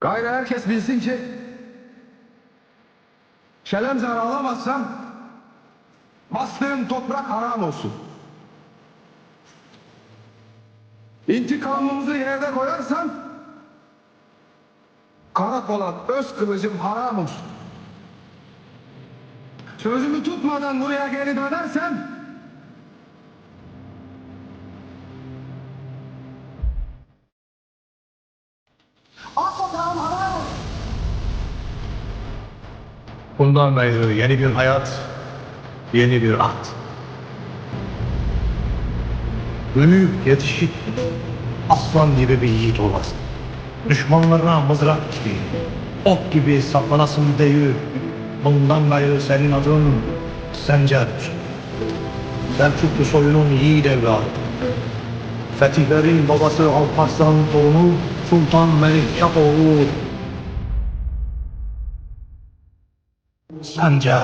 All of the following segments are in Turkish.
Gayrı herkes bilsin ki şelem zar alamazsam bastığım toprak haram olsun. İntikamımızı yerde koyarsam karakola öz kılıcım haram olsun. Sözümü tutmadan buraya geri dönersem asla haram olsun. Bundan beri yeni bir hayat, yeni bir at. Büyük, yetişik, aslan gibi bir yiğit olasın. Düşmanlarına mızrak gibi, ok gibi saklanasın değil. Bundan gayrı senin adın Sancer. Selçuklu soyunun yiğit evladı. Fetihlerin babası Alparslan'ın torunu Sultan Malik Shah oğlu Sancer.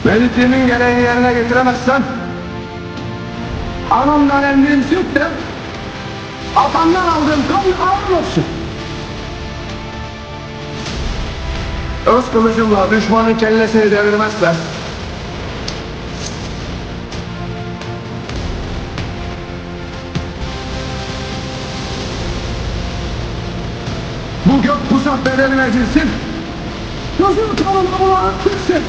Melitimin gereğini yerine getiremezsem anamdan emdiğim süt de atamdan aldığım kan ağır olsun. Öz kılıcımla düşmanın kellesini devirmezler. Bu gök pusat bedenime girsin. Gözüm kanına bulanık düşsün.